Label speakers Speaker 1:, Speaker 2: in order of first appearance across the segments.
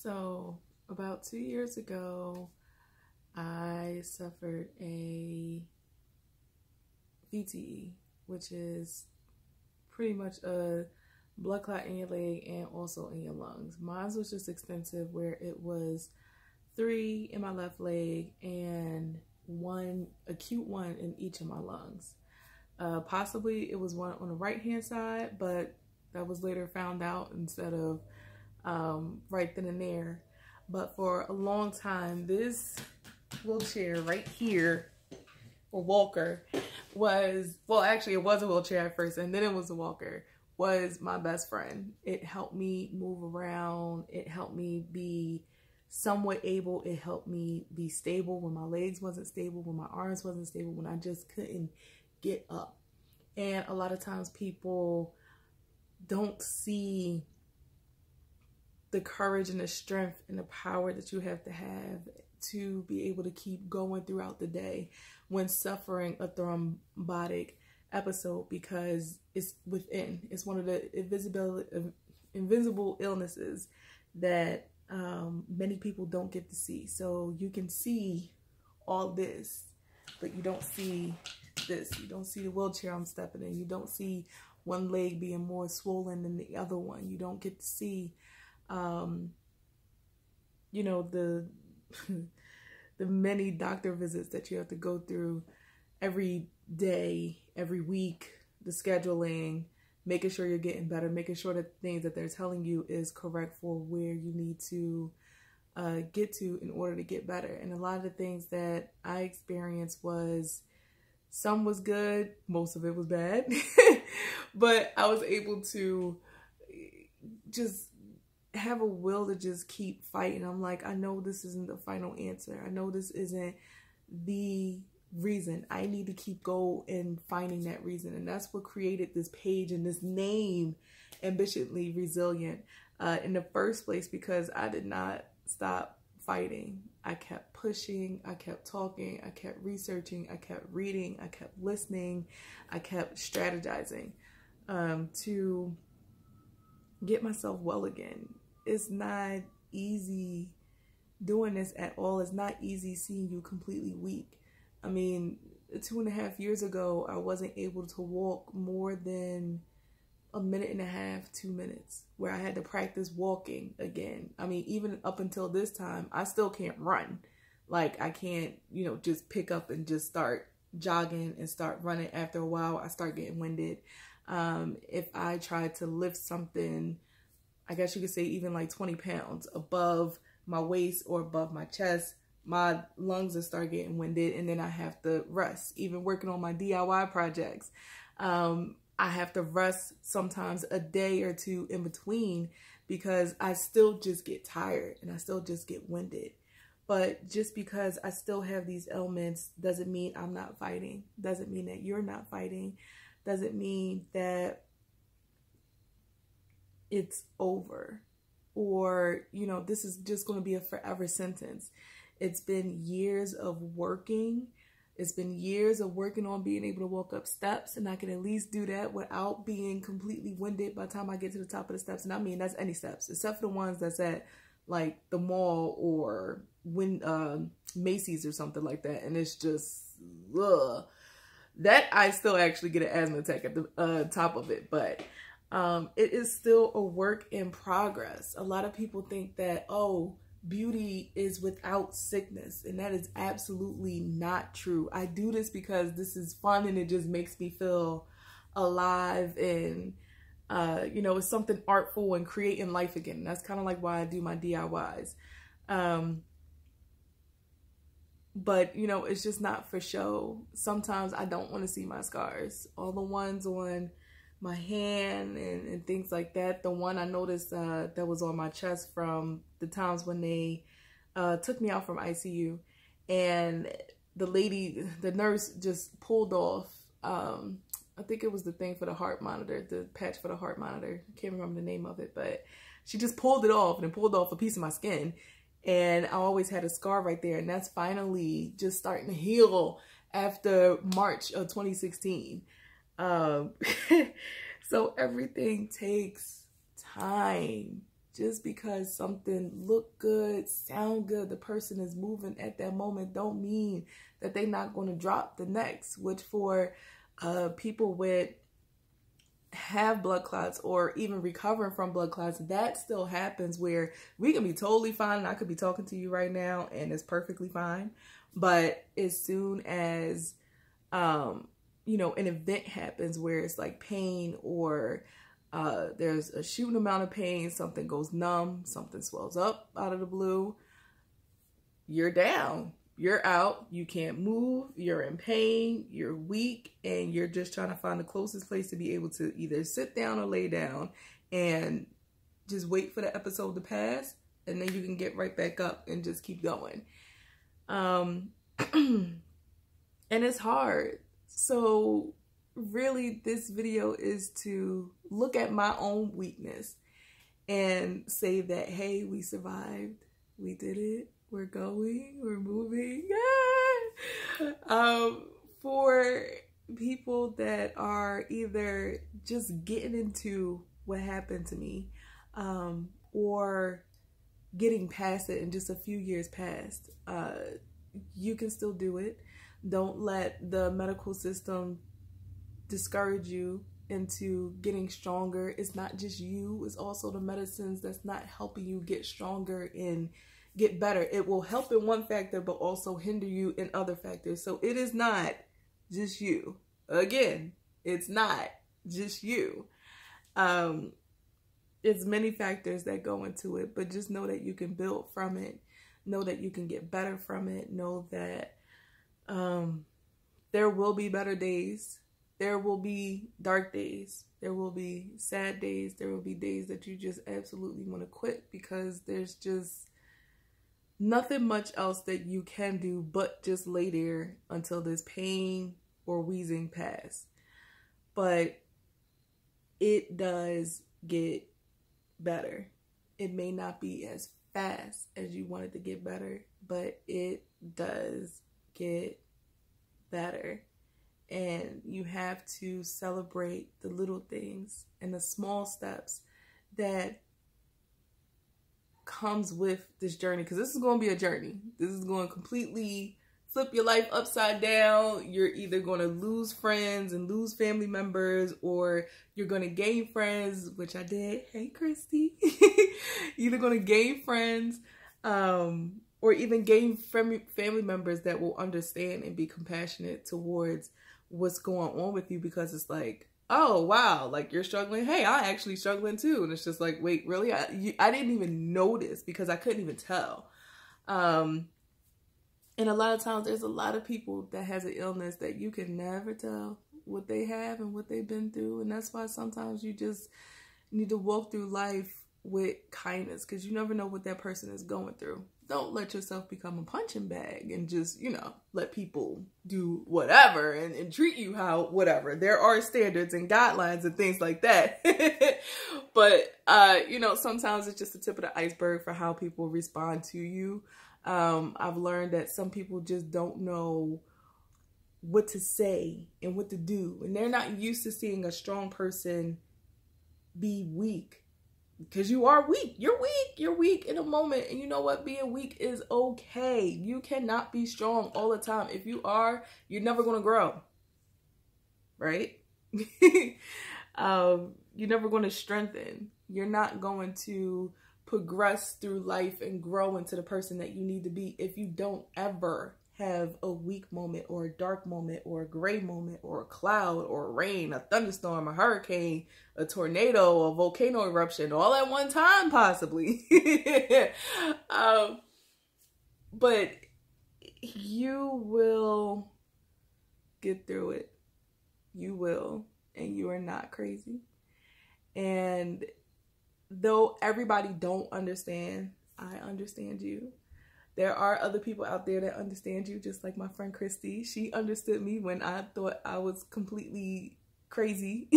Speaker 1: So about 2 years ago, I suffered a VTE, which is pretty much a blood clot in your leg and also in your lungs. Mine was just extensive, where it was 3 in my left leg and 1 acute one in each of my lungs. Possibly it was one on the right hand side, but that was later found out instead of right then and there. But for a long time, this wheelchair right here, or walker, was, well, actually it was a wheelchair at first and then it was a walker, was my best friend. It helped me move around. It helped me be somewhat able. It helped me be stable when my legs wasn't stable, when my arms wasn't stable, when I just couldn't get up. And a lot of times people don't see the courage and the strength and the power that you have to be able to keep going throughout the day when suffering a thrombotic episode, because it's within. It's one of the invisible illnesses that many people don't get to see. So you can see all this, but you don't see this. You don't see the wheelchair I'm stepping in. You don't see one leg being more swollen than the other one. You don't get to see, you know, the the many doctor visits that you have to go through every day, every week, the scheduling, making sure you're getting better, making sure that the things that they're telling you is correct for where you need to get to in order to get better. And a lot of the things that I experienced was, some was good, most of it was bad, but I was able to just have a will to just keep fighting. I'm like, I know this isn't the final answer. I know this isn't the reason. I need to keep going and finding that reason. And that's what created this page and this name, Ambitiously Resilient, in the first place, because I did not stop fighting. I kept pushing, I kept talking, I kept researching, I kept reading, I kept listening, I kept strategizing to get myself well again. It's not easy doing this at all. It's not easy seeing you completely weak. I mean, 2.5 years ago, I wasn't able to walk more than 1.5 minutes, 2 minutes, where I had to practice walking again. I mean, even up until this time, I still can't run. Like, I can't, you know, just pick up and just start jogging and start running. After a while, I start getting winded. If I try to lift something, I guess you could say even like 20 pounds above my waist or above my chest, my lungs will start getting winded, and then I have to rest. Even working on my DIY projects, I have to rest sometimes a day or two in between, because I still just get tired and I still just get winded. But just because I still have these ailments doesn't mean I'm not fighting. Doesn't mean that you're not fighting. Doesn't mean that it's over, or, you know, this is just going to be a forever sentence. It's been years of working. It's been years of working on being able to walk up steps, and I can at least do that without being completely winded by the time I get to the top of the steps. And I mean, that's any steps, except for the ones that's at like the mall or Macy's or something like that. And it's just, ugh. That I still actually get an asthma attack at the top of it, but it is still a work in progress. A lot of people think that, oh, beauty is without sickness, and that is absolutely not true. I do this because this is fun and it just makes me feel alive, and you know, it's something artful and creating life again. And that's kind of like why I do my DIYs. But, you know, it's just not for show. Sometimes I don't want to see my scars. All the ones on my hand and things like that. The one I noticed that was on my chest from the times when they took me out from ICU. And the lady, the nurse, just pulled off, I think it was the thing for the heart monitor, the patch for the heart monitor. I can't remember the name of it, but she just pulled it off, and it pulled off a piece of my skin. And I always had a scar right there, and that's finally just starting to heal after March of 2016. So everything takes time. just because something look good, sound good, the person is moving at that moment, don't mean that they're not going to drop the next, which for people with have blood clots or even recovering from blood clots, that still happens where we can be totally fine and I could be talking to you right now and it's perfectly fine. But as soon as, you know, an event happens where it's like pain or there's a shooting amount of pain, something goes numb, something swells up out of the blue, you're down. You're out, you can't move, you're in pain, you're weak, and you're just trying to find the closest place to be able to either sit down or lay down and just wait for the episode to pass, and then you can get right back up and just keep going. And it's hard. So really this video is to look at my own weakness and say that, hey, we survived, we did it. We're going, we're moving. For people that are either just getting into what happened to me, or getting past it and just a few years past, you can still do it. Don't let the medical system discourage you into getting stronger. It's not just you, it's also the medicines that's not helping you get stronger and get better. It will help in one factor, but also hinder you in other factors. So it is not just you. Again, it's not just you. It's many factors that go into it, but just know that you can build from it. Know that you can get better from it. Know that there will be better days. There will be dark days. There will be sad days. There will be days that you just absolutely want to quit because there's just nothing much else that you can do but just lay there until this pain or wheezing pass. But it does get better. It may not be as fast as you want it to get better, but it does get better. And you have to celebrate the little things and the small steps that comes with this journey, because this is going to be a journey. This is going to completely flip your life upside down. You're either going to lose friends and lose family members, or you're going to gain friends, which I did. Hey, Christy. Either going to gain friends, or even gain family members that will understand and be compassionate towards what's going on with you, because it's like, oh, wow, like you're struggling. Hey, I'm actually struggling too. And it's just like, wait, really? I didn't even notice because I couldn't even tell. And a lot of times there's a lot of people that has an illness that you can never tell what they have and what they've been through. And that's why sometimes you just need to walk through life with kindness, because you never know what that person is going through. Don't let yourself become a punching bag and just, you know, let people do whatever and treat you how whatever. There are standards and guidelines and things like that. But, you know, sometimes it's just the tip of the iceberg for how people respond to you. I've learned that some people just don't know what to say and what to do. And they're not used to seeing a strong person be weak. Because you are weak. You're weak. You're weak in a moment. And you know what? Being weak is okay. You cannot be strong all the time. If you are, you're never going to grow. Right? You're never going to strengthen. You're not going to progress through life and grow into the person that you need to be if you don't ever have a weak moment or a dark moment or a gray moment or a cloud or a rain, a thunderstorm, a hurricane, a tornado, a volcano eruption, all at one time possibly. But you will get through it. You will. And you are not crazy. And though everybody don't understand, I understand you. There are other people out there that understand you, just like my friend Christy. She understood me when I thought I was completely crazy.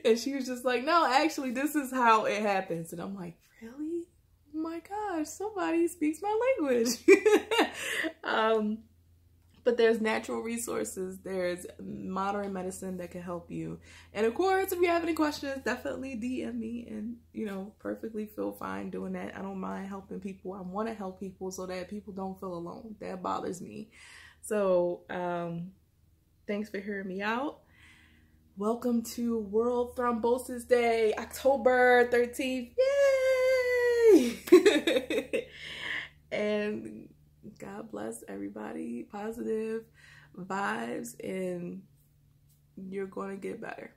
Speaker 1: And she was just like, no, actually, this is how it happens. And I'm like, really? Oh my gosh, somebody speaks my language. But there's natural resources. There's modern medicine that can help you. And of course, if you have any questions, definitely DM me and, you know, perfectly feel fine doing that. I don't mind helping people. I want to help people so that people don't feel alone. That bothers me. So thanks for hearing me out. Welcome to World Thrombosis Day, October 13th. Yay! And God bless everybody. Positive vibes, and you're going to get better.